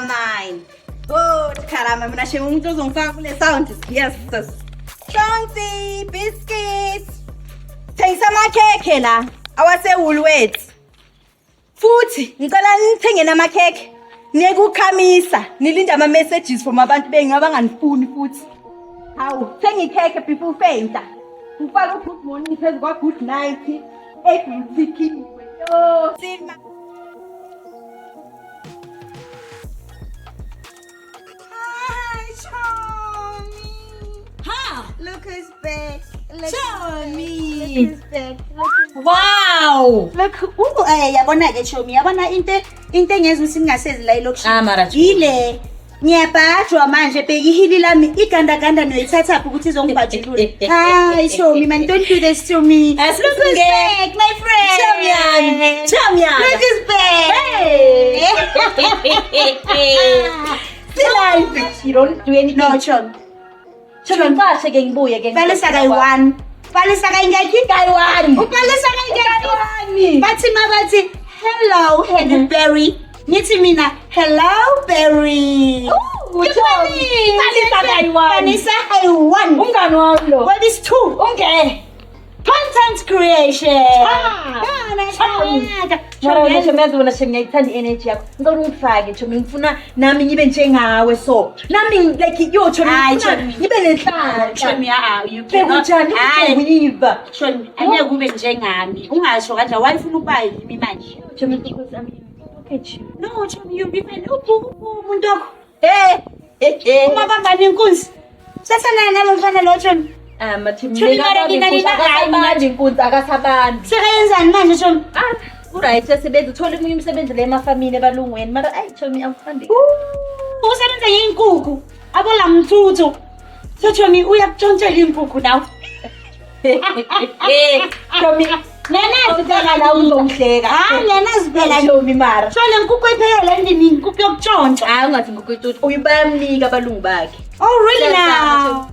mine. Good, karama mina shema umuntu ozongifaka kule sound. Yes, sis. Chonsi, biscuits. Thengisa amakhekhe la. Awase Woolworths. Futhi ngicela nithenge namakhekhe. Niye kukhamisa, nilinde ama messages from abantu bengaba nganifuni futhi. Hawu, thenga ikhekhe before ufenta. Ufaka good morning phezulu kwa good night. Ekuthikiwe. Yo, Silma. Hi, Tommy. Ha! Look who's back. Tommy. Look who's back. Wow! Look, yabona ke Chomi, yabona into engezwe singasezi la elokishini. Mara. Yile. Ngiyabhajwa manje bheka ihili lami igandaganda noyithatha ukuthi izongibhajulula. Hi Chomi, man, don't do this to me. Look who's back, my friend. Tommy. Look who's back. Still you don't do anything. No, Chomi. Chomi kahle ke ngibuye ke. Palisa kay one. Palisa kay ngayikhi kay one. Upalisa kay ngayikhi one. Bathi mabathi hello Hailberry. Nithi mina hello Berry. Tommy. Palisa kay one. Palisa kay one. Umngani wami lo. What is two? Okay. Content creation. Mara ngiyazi wena ngiyayithanda energy yakho. Ngicela ungifake Chomi ngifuna nami ngibe njengawe so. Nami like yo Chomi ngibe nenhlanhla. Chomi you Bekujani uyiva. Chomi angeke kube njengami. Ungasho kanje wayifuna ukuba yimi manje. Chomi because I'm look at you. No Chomi you be fan umuntu wakho. Uma bangani inkunzi. Sasana nabafana lo Chomi. Chomi inkunzi akasabandi. Sekayenzani manje Chomi? Right, sebenza uthola eminye imisebenzi le emafamini ebalungweni mara ayi Chomi awukhandi. Usebenza yinkukhu abola mthuthu. So Chomi uyakutshontshela inkukhu nawe. Chomi Ngenazi phela la uzongihleka. Ngenazi phela Chomi mara. Shole inkukhu ephekela endini inkukhu yokutshontsha. Hayi ungathi ngikuyithi uyibamnika abalungu bakhe. Oh really now?